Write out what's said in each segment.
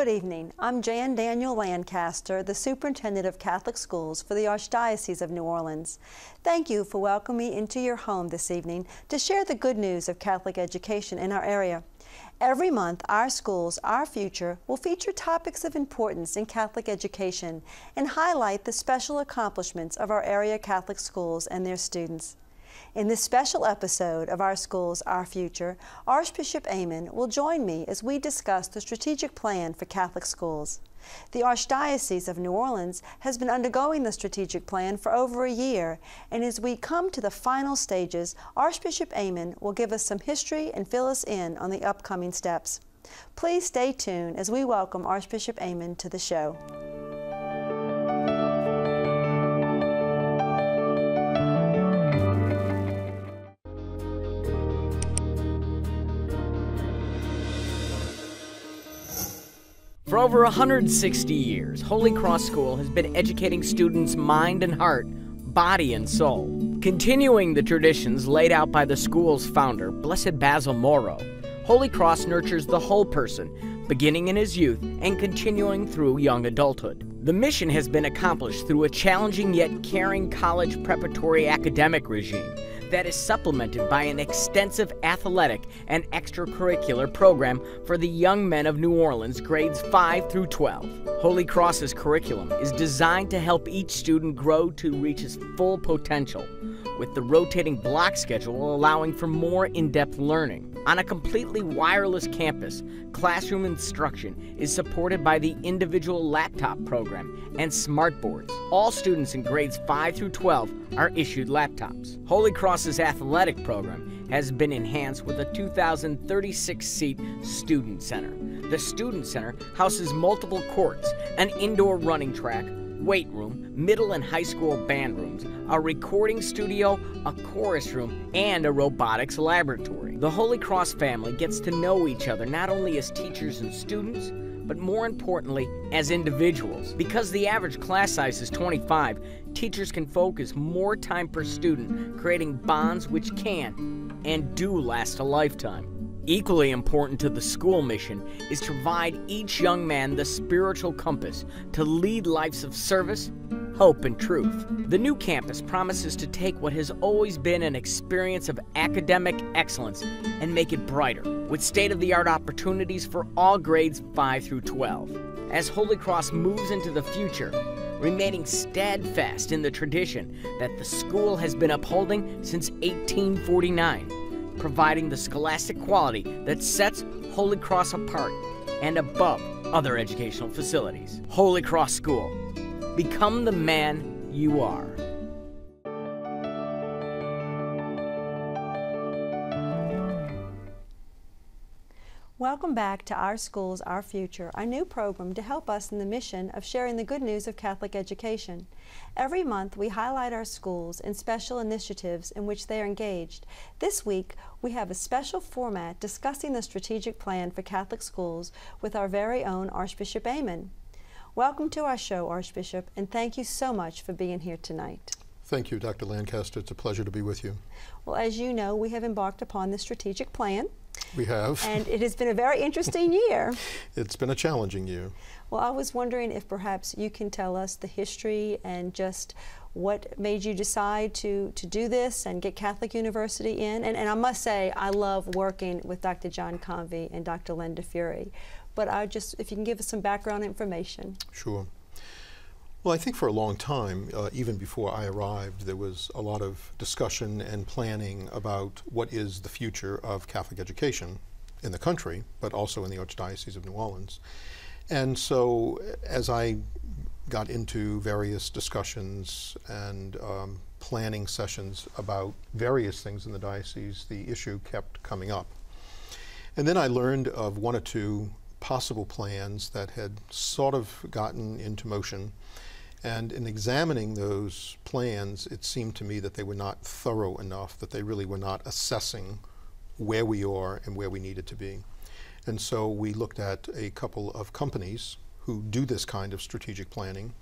Good evening. I'm Jan Daniel Lancaster, the Superintendent of Catholic Schools for the Archdiocese of New Orleans. Thank you for welcoming me into your home this evening to share the good news of Catholic education in our area. Every month, Our Schools, Our Future will feature topics of importance in Catholic education and highlight the special accomplishments of our area Catholic schools and their students. In this special episode of Our Schools, Our Future, Archbishop Amen will join me as we discuss the strategic plan for Catholic schools. The Archdiocese of New Orleans has been undergoing the strategic plan for over a year, and as we come to the final stages, Archbishop Amen will give us some history and fill us in on the upcoming steps. Please stay tuned as we welcome Archbishop Amen to the show. For over 160 years, Holy Cross School has been educating students' mind and heart, body and soul. Continuing the traditions laid out by the school's founder, Blessed Basil Moro, Holy Cross nurtures the whole person, beginning in his youth and continuing through young adulthood. The mission has been accomplished through a challenging yet caring college preparatory academic regime that is supplemented by an extensive athletic and extracurricular program for the young men of New Orleans, grades 5 through 12. Holy Cross's curriculum is designed to help each student grow to reach his full potential, with the rotating block schedule allowing for more in-depth learning. On a completely wireless campus, classroom instruction is supported by the individual laptop program and smartboards. All students in grades 5 through 12 are issued laptops. Holy Cross's athletic program has been enhanced with a 2,036-seat student center. The student center houses multiple courts, an indoor running track, weight room, middle and high school band rooms, a recording studio, a chorus room, and a robotics laboratory. The Holy Cross family gets to know each other not only as teachers and students, but more importantly, as individuals. Because the average class size is 25, teachers can focus more time per student, creating bonds which can and do last a lifetime. Equally important to the school mission is to provide each young man the spiritual compass to lead lives of service, hope, and truth. The new campus promises to take what has always been an experience of academic excellence and make it brighter, with state-of-the-art opportunities for all grades 5 through 12. As Holy Cross moves into the future, remaining steadfast in the tradition that the school has been upholding since 1849, providing the scholastic quality that sets Holy Cross apart and above other educational facilities. Holy Cross School. Become the man you are. Welcome back to Our Schools, Our Future, our new program to help us in the mission of sharing the good news of Catholic education. Every month, we highlight our schools and special initiatives in which they are engaged. This week, we have a special format discussing the strategic plan for Catholic schools with our very own Archbishop Amen. Welcome to our show, Archbishop, and thank you so much for being here tonight. Thank you, Dr. Lancaster. It's a pleasure to be with you. Well, as you know, we have embarked upon the strategic plan. We have. And it has been a very interesting year. It's been a challenging year. Well, I was wondering if perhaps you can tell us the history and just what made you decide to do this and get Catholic University in. And I must say, I love working with Dr. John Convey and Dr. Linda Fury. But if you can give us some background information. Sure. Well, I think for a long time, even before I arrived, there was a lot of discussion and planning about what is the future of Catholic education in the country, but also in the Archdiocese of New Orleans. And so as I got into various discussions and planning sessions about various things in the diocese, the issue kept coming up. And then I learned of one or two possible plans that had sort of gotten into motion. And in examining those plans, it seemed to me that they were not thorough enough, that they really were not assessing where we are and where we needed to be. And so we looked at a couple of companies who do this kind of strategic planning.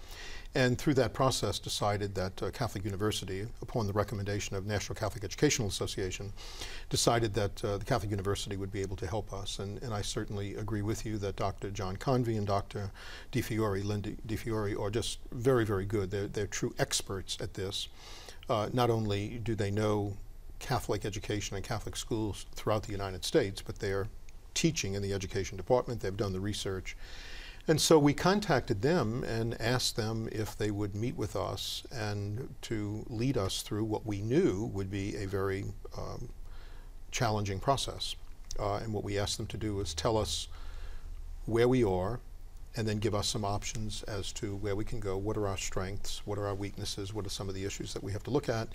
And through that process decided that Catholic University, upon the recommendation of National Catholic Educational Association, decided that the Catholic University would be able to help us. And I certainly agree with you that Dr. John Convey and Dr. Linda DiFiore, are just very, very good. They're true experts at this. Not only do they know Catholic education and Catholic schools throughout the United States, but they're teaching in the education department. They've done the research. And so we contacted them and asked them if they would meet with us and to lead us through what we knew would be a very challenging process. And what we asked them to do was tell us where we are and then give us some options as to where we can go, what are our strengths, what are our weaknesses, what are some of the issues that we have to look at,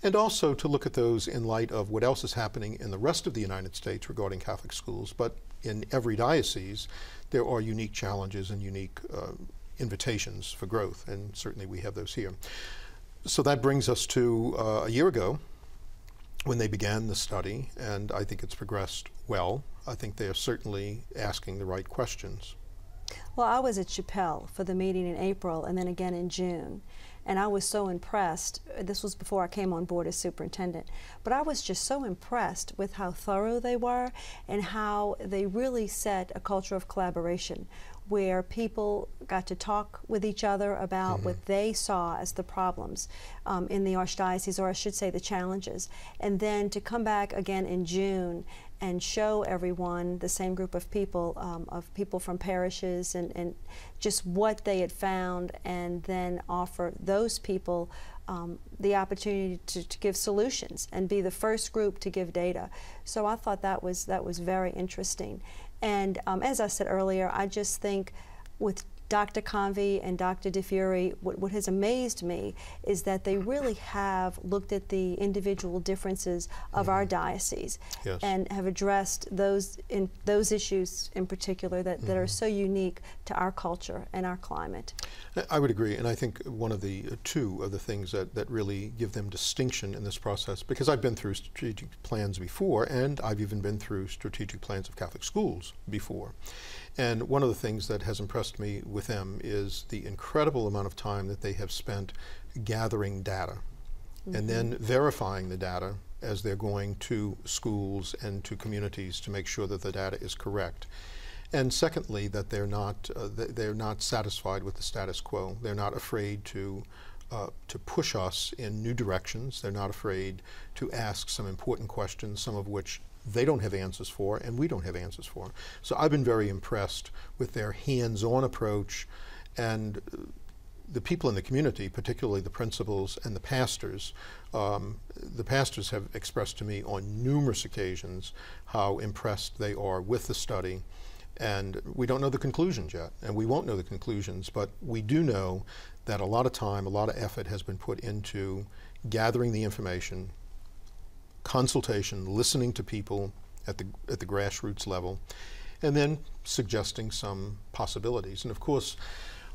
and also to look at those in light of what else is happening in the rest of the United States regarding Catholic schools. But in every diocese, there are unique challenges and unique invitations for growth, and certainly we have those here. So that brings us to a year ago when they began the study, and I think it's progressed well. I think they are certainly asking the right questions. Well, I was at Chappelle for the meeting in April and then again in June, and I was so impressed. This was before I came on board as superintendent, but I was just so impressed with how thorough they were and how they really set a culture of collaboration where people got to talk with each other about what they saw as the problems in the Archdiocese, or I should say the challenges, and then to come back again in June and show everyone, the same group of people from parishes, and just what they had found, and then offer those people the opportunity to give solutions and be the first group to give data. So I thought that was very interesting. And as I said earlier, I just think with Dr. Convey and Dr. DiFiore, what has amazed me is that they really have looked at the individual differences of our diocese and have addressed those issues in particular that are so unique to our culture and our climate. I would agree, and I think one of the two of the things that really give them distinction in this process, because I've been through strategic plans before, and I've even been through strategic plans of Catholic schools before. And one of the things that has impressed me with them is the incredible amount of time that they have spent gathering data and then verifying the data as they're going to schools and to communities to make sure that the data is correct. And secondly, that they're not satisfied with the status quo. They're not afraid to push us in new directions. They're not afraid to ask some important questions, some of which they don't have answers for and we don't have answers for. So I've been very impressed with their hands-on approach, and the people in the community, particularly the principals and the pastors have expressed to me on numerous occasions how impressed they are with the study. And we don't know the conclusions yet, and we won't know the conclusions, but we do know that a lot of time, a lot of effort has been put into gathering the information, consultation, listening to people at the grassroots level, and then suggesting some possibilities. And of course,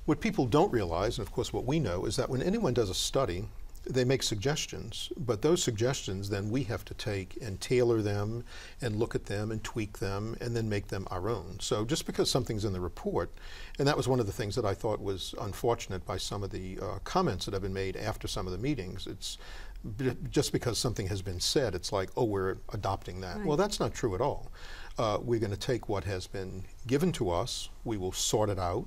what people don't realize, and of course what we know, is that when anyone does a study, they make suggestions, but those suggestions then we have to take and tailor them and look at them and tweak them and then make them our own. So just because something's in the report, and that was one of the things that I thought was unfortunate by some of the comments that have been made after some of the meetings, it's just because something has been said, it's like, oh, we're adopting that. Right. Well, that's not true at all. We're going to take what has been given to us, we will sort it out,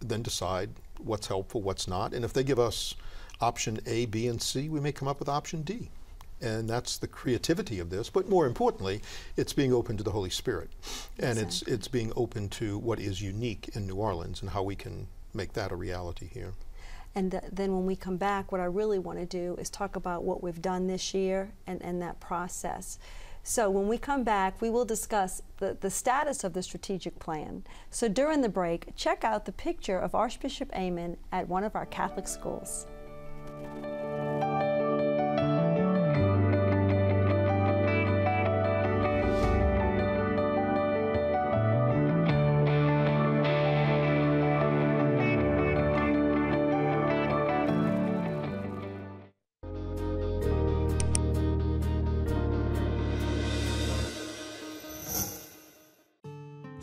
then decide what's helpful, what's not, and if they give us option A, B, and C, we may come up with option D. And that's the creativity of this, but more importantly, it's being open to the Holy Spirit. And it's being open to what is unique in New Orleans and how we can make that a reality here. And then when we come back, what I really want to do is talk about what we've done this year and that process. So when we come back, we will discuss the status of the strategic plan. So during the break, check out the picture of Archbishop Amen at one of our Catholic schools.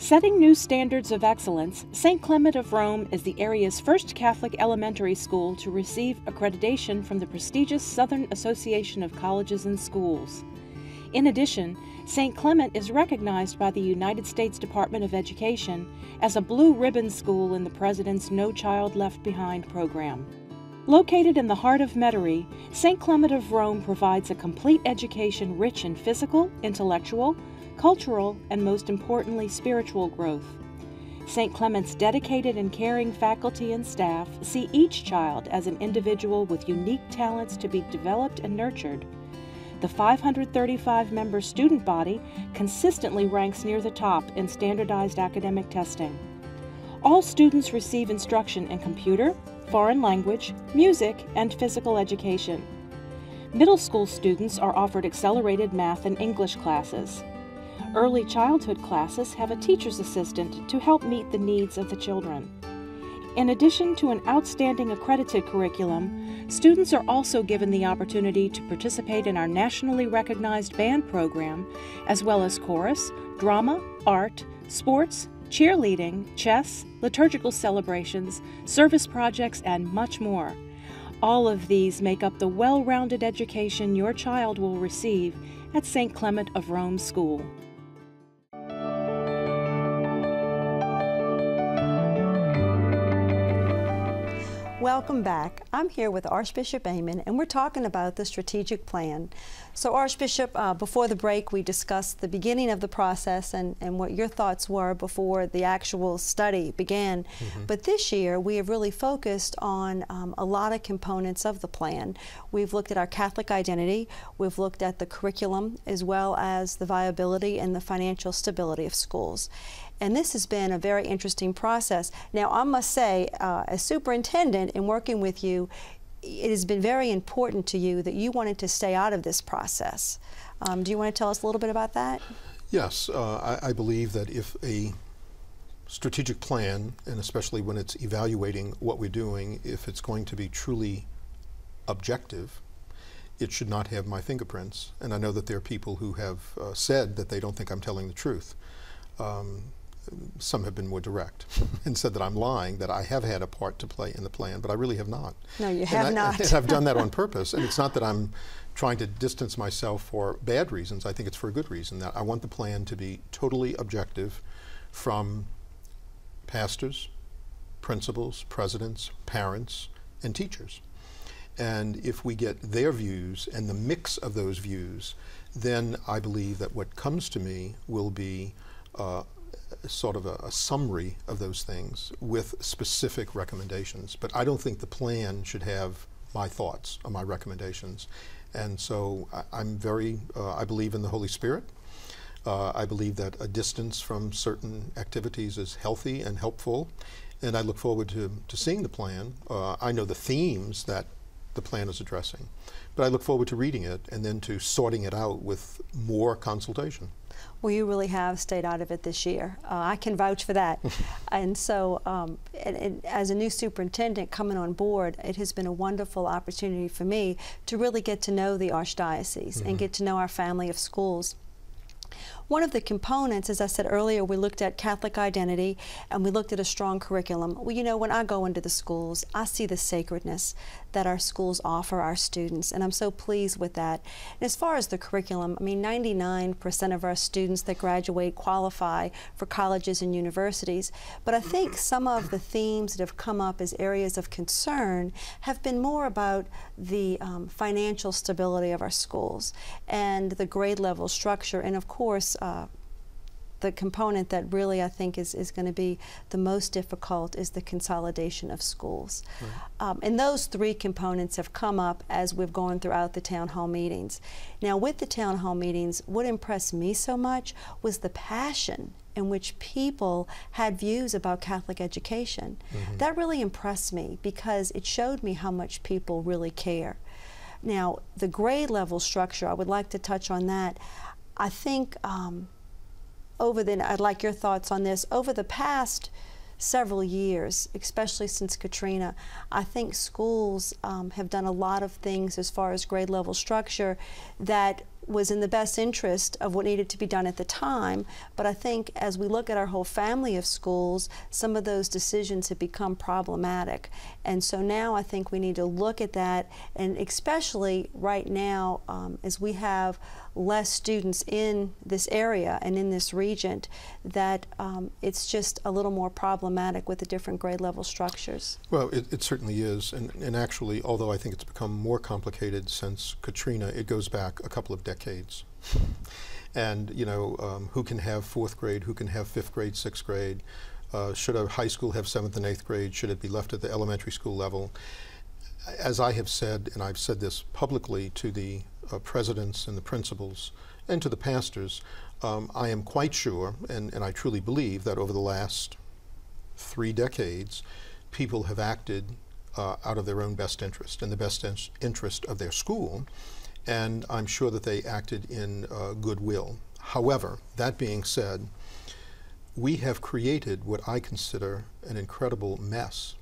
Setting new standards of excellence, St. Clement of Rome is the area's first Catholic elementary school to receive accreditation from the prestigious Southern Association of Colleges and Schools. In addition, St. Clement is recognized by the United States Department of Education as a blue ribbon school in the President's No Child Left Behind program. Located in the heart of Metairie, St. Clement of Rome provides a complete education rich in physical, intellectual, cultural, and most importantly, spiritual growth. St. Clement's dedicated and caring faculty and staff see each child as an individual with unique talents to be developed and nurtured. The 535-member student body consistently ranks near the top in standardized academic testing. All students receive instruction in computer, foreign language, music, and physical education. Middle school students are offered accelerated math and English classes. Early childhood classes have a teacher's assistant to help meet the needs of the children. In addition to an outstanding accredited curriculum, students are also given the opportunity to participate in our nationally recognized band program, as well as chorus, drama, art, sports, cheerleading, chess, liturgical celebrations, service projects, and much more. All of these make up the well-rounded education your child will receive at St. Clement of Rome School. Welcome back. I'm here with Archbishop Amen, and we're talking about the strategic plan. So Archbishop, before the break, we discussed the beginning of the process and what your thoughts were before the actual study began. But this year, we have really focused on a lot of components of the plan. We've looked at our Catholic identity, we've looked at the curriculum, as well as the viability and the financial stability of schools. And this has been a very interesting process. Now, I must say, as superintendent in working with you, it has been very important to you that you wanted to stay out of this process. Do you want to tell us a little bit about that? Yes, I believe that if a strategic plan, and especially when it's evaluating what we're doing, if it's going to be truly objective, it should not have my fingerprints. And I know that there are people who have said that they don't think I'm telling the truth. Some have been more direct and said that I'm lying, that I have had a part to play in the plan, but I really have not. No, you have not. And I've done that on purpose, and it's not that I'm trying to distance myself for bad reasons. I think it's for a good reason, that I want the plan to be totally objective from pastors, principals, presidents, parents, and teachers. And if we get their views and the mix of those views, then I believe that what comes to me will be sort of a summary of those things with specific recommendations. But I don't think the plan should have my thoughts or my recommendations. And so I believe in the Holy Spirit. I believe that a distance from certain activities is healthy and helpful. And I look forward to seeing the plan. I know the themes that the plan is addressing, but I look forward to reading it and then to sorting it out with more consultation. Well, you really have stayed out of it this year. I can vouch for that. And so and as a new superintendent coming on board, it has been a wonderful opportunity for me to really get to know the Archdiocese and get to know our family of schools. One of the components, as I said earlier, we looked at Catholic identity and we looked at a strong curriculum. Well, you know, when I go into the schools, I see the sacredness that our schools offer our students, and I'm so pleased with that. And as far as the curriculum, I mean, 99% of our students that graduate qualify for colleges and universities, but I think some of the themes that have come up as areas of concern have been more about the financial stability of our schools and the grade level structure, and of course, the component that really I think is going to be the most difficult is the consolidation of schools. Right. And those three components have come up as we've gone throughout the town hall meetings. Now, with the town hall meetings, what impressed me so much was the passion in which people had views about Catholic education. That really impressed me because it showed me how much people really care. Now, the grade level structure, I would like to touch on that. I think I'd like your thoughts on this. Over the past several years, especially since Katrina, I think schools have done a lot of things as far as grade level structure that was in the best interest of what needed to be done at the time. But I think as we look at our whole family of schools, some of those decisions have become problematic. And so now I think we need to look at that, and especially right now as we have less students in this area and in this region, that it's just a little more problematic with the different grade level structures. Well, it certainly is, and actually, although I think it's become more complicated since Katrina, it goes back a couple of decades. And you know, who can have 4th grade, who can have 5th grade, 6th grade? Should a high school have 7th and 8th grade? Should it be left at the elementary school level? As I have said, and I've said this publicly to the presidents and the principals and to the pastors, I am quite sure, and I truly believe, that over the last 3 decades, people have acted out of their own best interest, in the best interest of their school, and I'm sure that they acted in goodwill. However, that being said, we have created what I consider an incredible mess.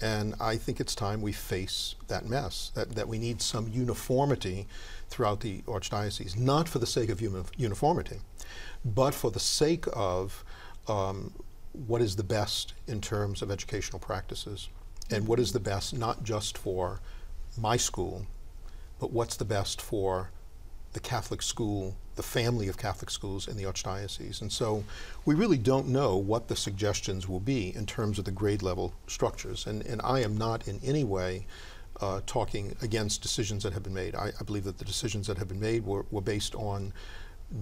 And I think it's time we face that mess, that we need some uniformity throughout the Archdiocese, not for the sake of uniformity, but for the sake of what is the best in terms of educational practices, and what is the best not just for my school, but what's the best for the Catholic school, the family of Catholic schools in the Archdiocese. And so we really don't know what the suggestions will be in terms of the grade level structures. And I am not in any way talking against decisions that have been made. I believe that the decisions that have been made were based on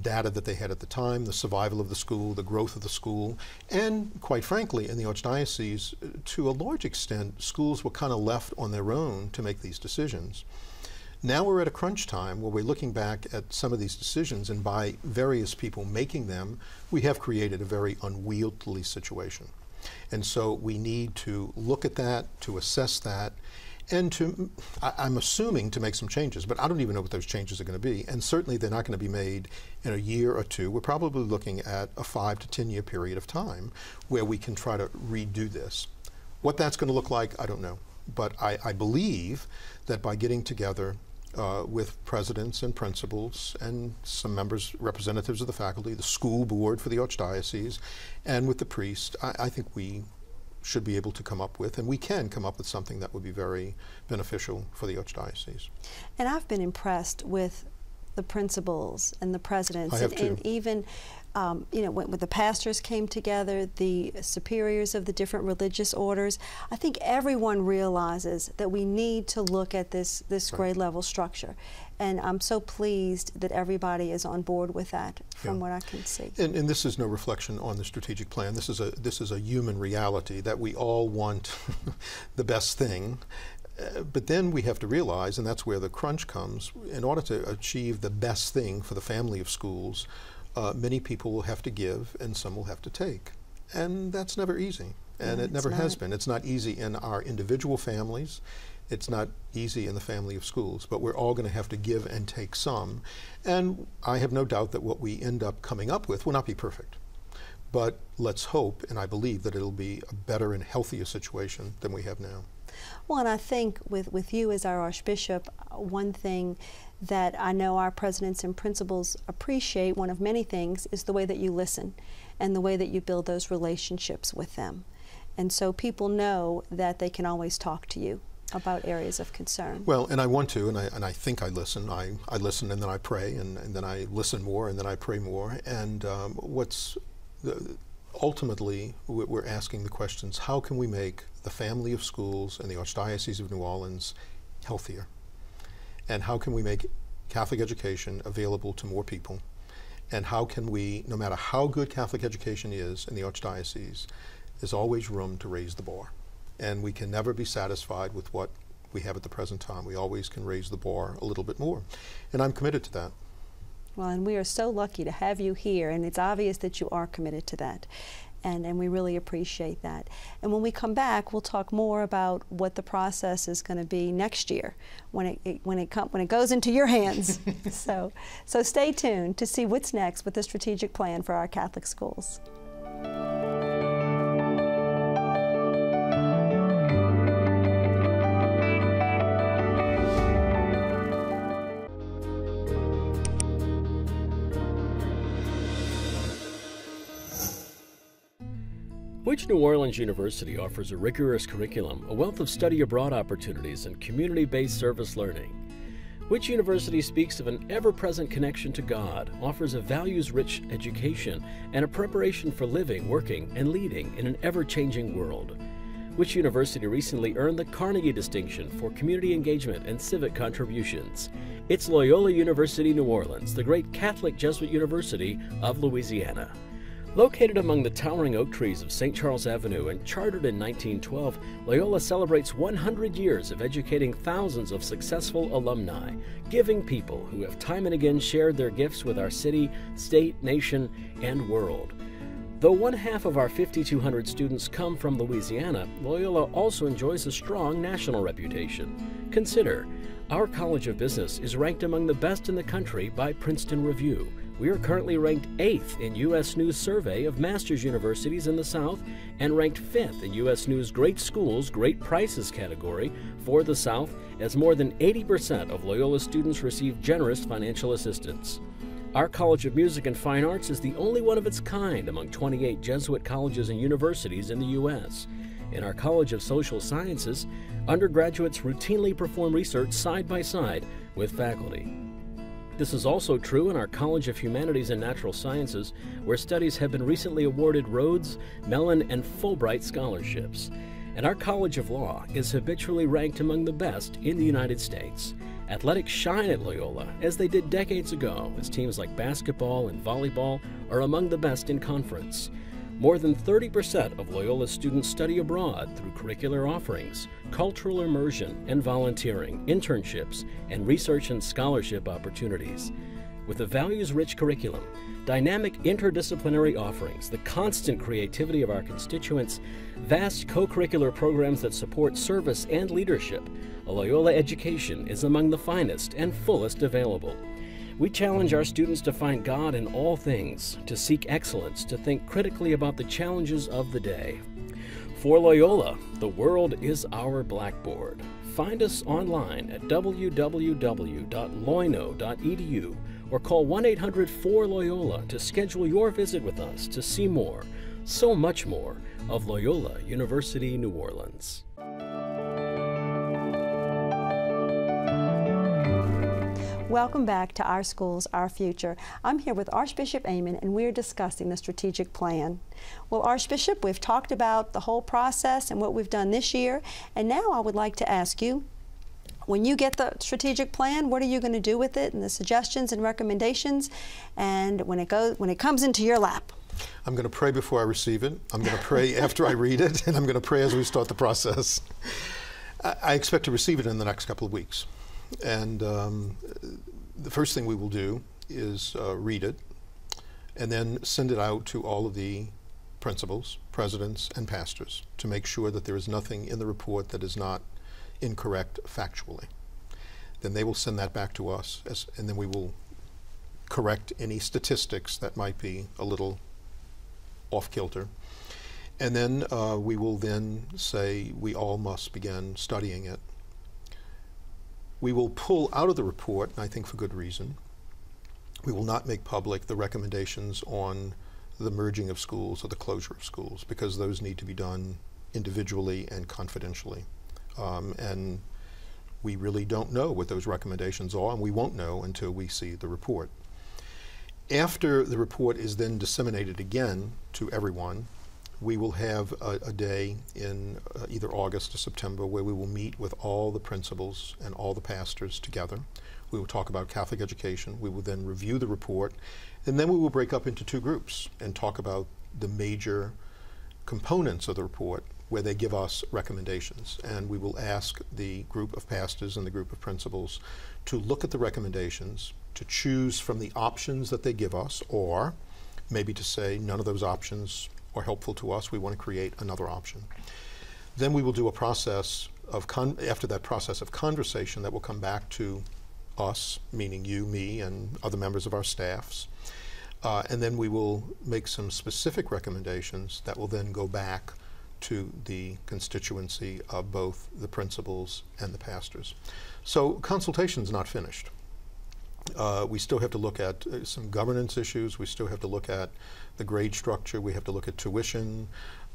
data that they had at the time, the survival of the school, the growth of the school, and quite frankly, in the Archdiocese, to a large extent, schools were kind of left on their own to make these decisions. Now we're at a crunch time where we're looking back at some of these decisions, and by various people making them, we have created a very unwieldy situation. And so we need to look at that, to assess that, and to, I'm assuming, to make some changes, but I don't even know what those changes are going to be. And certainly they're not going to be made in a year or two. We're probably looking at a 5 to 10 year period of time where we can try to redo this. What that's going to look like, I don't know. But I believe that by getting together with presidents and principals and some members, representatives of the faculty, the school board for the Archdiocese, and with the priest, I think we should be able to come up with, and we can come up with, something that would be very beneficial for the Archdiocese. And I've been impressed with the principals and the presidents, I have too. And even you know, when the pastors came together, the superiors of the different religious orders, I think everyone realizes that we need to look at this grade level structure. And I'm so pleased that everybody is on board with that, from what I can see. And this is no reflection on the strategic plan. This is a human reality that we all want the best thing. But then we have to realize, and that's where the crunch comes, in order to achieve the best thing for the family of schools, many people will have to give and some will have to take. And that's never easy. And it never has been. It's not easy in our individual families. It's not easy in the family of schools. But we're all going to have to give and take some. And I have no doubt that what we end up coming up with will not be perfect. But let's hope, and I believe, that it'll be a better and healthier situation than we have now. Well, and I think with you as our Archbishop, one thing that I know our presidents and principals appreciate, one of many things, is the way that you listen and the way that you build those relationships with them. And so people know that they can always talk to you about areas of concern. Well, and I want to, and I think I listen. I listen, and then I pray, and then I listen more, and then I pray more. And ultimately, we're asking the questions: how can we make the family of schools in the Archdiocese of New Orleans healthier? And how can we make Catholic education available to more people? And how can we, no matter how good Catholic education is in the Archdiocese, there's always room to raise the bar. And we can never be satisfied with what we have at the present time. We always can raise the bar a little bit more. And I'm committed to that. Well, and we are so lucky to have you here, and it's obvious that you are committed to that. And we really appreciate that. And when we come back, we'll talk more about what the process is going to be next year when it goes into your hands. so stay tuned to see what's next with the strategic plan for our Catholic schools. Which New Orleans University offers a rigorous curriculum, a wealth of study abroad opportunities, and community-based service learning. Which University speaks of an ever-present connection to God, offers a values-rich education, and a preparation for living, working, and leading in an ever-changing world. Which University recently earned the Carnegie Distinction for community engagement and civic contributions. It's Loyola University New Orleans, the great Catholic Jesuit University of Louisiana. Located among the towering oak trees of St. Charles Avenue and chartered in 1912, Loyola celebrates 100 years of educating thousands of successful alumni, giving people who have time and again shared their gifts with our city, state, nation, and world. Though one half of our 5,200 students come from Louisiana, Loyola also enjoys a strong national reputation. Consider, our College of Business is ranked among the best in the country by Princeton Review. We are currently ranked 8th in U.S. News Survey of Master's Universities in the South and ranked 5th in U.S. News Great Schools, Great Prices category for the South, as more than 80% of Loyola students receive generous financial assistance. Our College of Music and Fine Arts is the only one of its kind among 28 Jesuit colleges and universities in the U.S. In our College of Social Sciences, undergraduates routinely perform research side by side with faculty. This is also true in our College of Humanities and Natural Sciences, where studies have been recently awarded Rhodes, Mellon, and Fulbright scholarships. And our College of Law is habitually ranked among the best in the United States. Athletics shine at Loyola, as they did decades ago, as teams like basketball and volleyball are among the best in conference. More than 30% of Loyola students study abroad through curricular offerings, cultural immersion and volunteering, internships, and research and scholarship opportunities. With a values-rich curriculum, dynamic interdisciplinary offerings, the constant creativity of our constituents, vast co-curricular programs that support service and leadership, a Loyola education is among the finest and fullest available. We challenge our students to find God in all things, to seek excellence, to think critically about the challenges of the day. For Loyola, the world is our blackboard. Find us online at www.loyno.edu or call 1-800-4-LOYOLA to schedule your visit with us to see more, so much more, of Loyola University New Orleans. Welcome back to Our Schools, Our Future. I'm here with Archbishop Amen, and we're discussing the strategic plan. Well, Archbishop, we've talked about the whole process and what we've done this year, and now I would like to ask you, when you get the strategic plan, what are you going to do with it, and the suggestions and recommendations, and when it comes into your lap? I'm going to pray before I receive it. I'm going to pray after I read it, and I'm going to pray as we start the process. I expect to receive it in the next couple of weeks. And the first thing we will do is read it and then send it out to all of the principals, presidents, and pastors to make sure that there is nothing in the report that is not incorrect factually. Then they will send that back to us, and then we will correct any statistics that might be a little off kilter. And then we will then say we all must begin studying it. We will pull out of the report, and I think for good reason, we will not make public the recommendations on the merging of schools or the closure of schools, because those need to be done individually and confidentially. And we really don't know what those recommendations are, and we won't know until we see the report. After the report is then disseminated again to everyone, we will have a day in either August or September where we will meet with all the principals and all the pastors together. We will talk about Catholic education. We will then review the report, and then we will break up into two groups and talk about the major components of the report where they give us recommendations. And we will ask the group of pastors and the group of principals to look at the recommendations, to choose from the options that they give us, or maybe to say none of those options are helpful to us, we want to create another option. Then we will do a process of, after that process of conversation, that will come back to us, meaning you, me, and other members of our staffs. And then we will make some specific recommendations that will then go back to the constituency of both the principals and the pastors. So consultation is not finished. We still have to look at some governance issues. We still have to look at the grade structure. We have to look at tuition.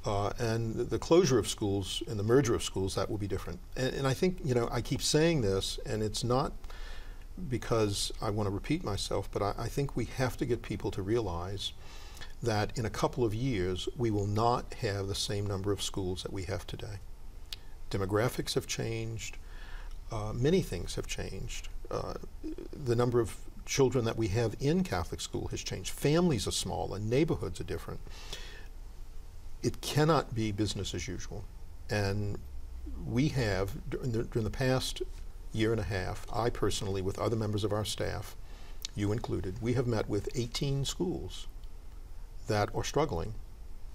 And the closure of schools and the merger of schools, that will be different. And I think, you know, I keep saying this, and it's not because I want to repeat myself, but I think we have to get people to realize that in a couple of years, we will not have the same number of schools that we have today. Demographics have changed. Many things have changed. The number of children that we have in Catholic school has changed. Families are smaller, neighborhoods are different. It cannot be business as usual. And we have, during the past year and a half, I personally, with other members of our staff, you included, we have met with 18 schools that are struggling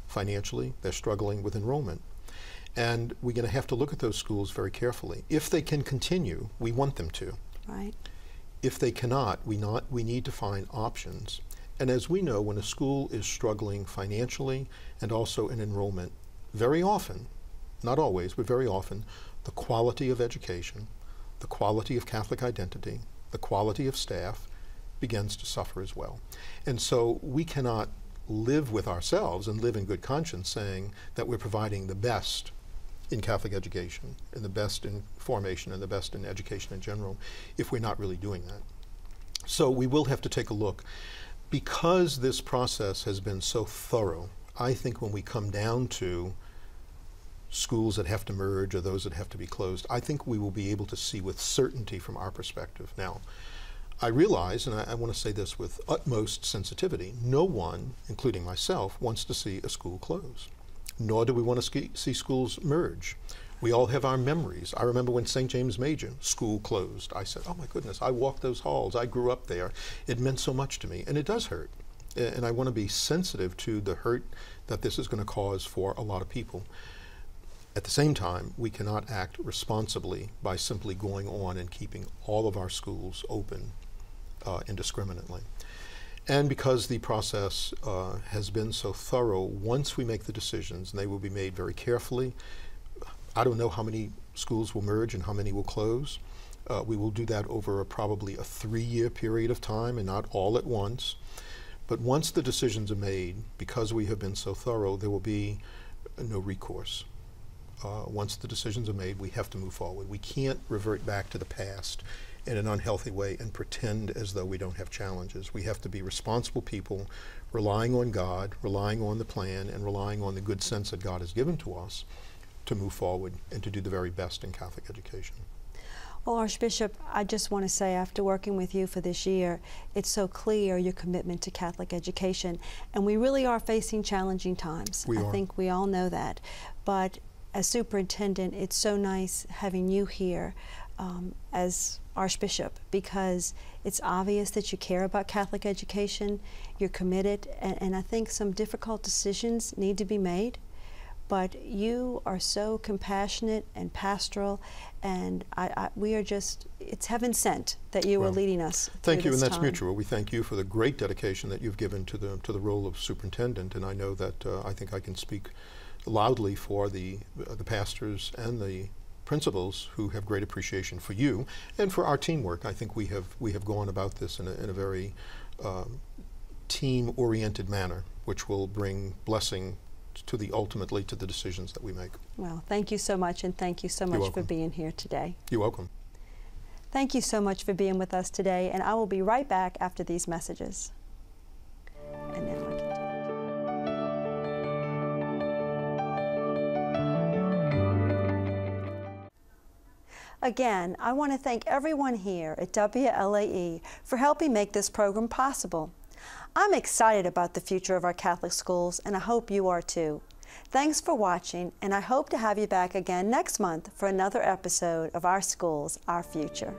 financially, they're struggling with enrollment. And we're going to have to look at those schools very carefully. If they can continue, we want them to. Right. If they cannot, we need to find options. And as we know, when a school is struggling financially and also in enrollment, very often, not always, but very often, the quality of education, the quality of Catholic identity, the quality of staff begins to suffer as well. And so we cannot live with ourselves and live in good conscience saying that we're providing the best in Catholic education, and the best in formation, and the best in education in general, if we're not really doing that. So we will have to take a look. Because this process has been so thorough, I think when we come down to schools that have to merge or those that have to be closed, I think we will be able to see with certainty from our perspective. Now, I realize, and I want to say this with utmost sensitivity, no one, including myself, wants to see a school close. Nor do we want to see schools merge. We all have our memories. I remember when St. James Major school closed. I said, oh my goodness, I walked those halls. I grew up there. It meant so much to me. And it does hurt. And I want to be sensitive to the hurt that this is going to cause for a lot of people. At the same time, we cannot act responsibly by simply going on and keeping all of our schools open indiscriminately. And because the process has been so thorough, once we make the decisions, and they will be made very carefully, I don't know how many schools will merge and how many will close. We will do that over probably a 3-year period of time and not all at once. But once the decisions are made, because we have been so thorough, there will be no recourse. Once the decisions are made, we have to move forward. We can't revert back to the past in an unhealthy way and pretend as though we don't have challenges. We have to be responsible people, relying on God, relying on the plan, and relying on the good sense that God has given to us to move forward and to do the very best in Catholic education. Well, Archbishop, I just want to say, after working with you for this year, it's so clear your commitment to Catholic education, and we really are facing challenging times. I think we all know that. But as superintendent, it's so nice having you here as Archbishop, because it's obvious that you care about Catholic education, you're committed, and I think some difficult decisions need to be made. But you are so compassionate and pastoral, and we are just, it's heaven sent that you are leading us through Thank you, this and that's time. mutual. We thank you for the great dedication that you've given to the role of superintendent, and I know that I think I can speak loudly for the pastors and the principals who have great appreciation for you and for our teamwork. I think we have gone about this in a very team-oriented manner, which will bring blessing ultimately to the decisions that we make. Well, thank you so much, and thank you so much for being here today. You're welcome. Thank you so much for being with us today, and I will be right back after these messages. And now Again, I want to thank everyone here at WLAE for helping make this program possible. I'm excited about the future of our Catholic schools, and I hope you are too. Thanks for watching, and I hope to have you back again next month for another episode of Our Schools, Our Future.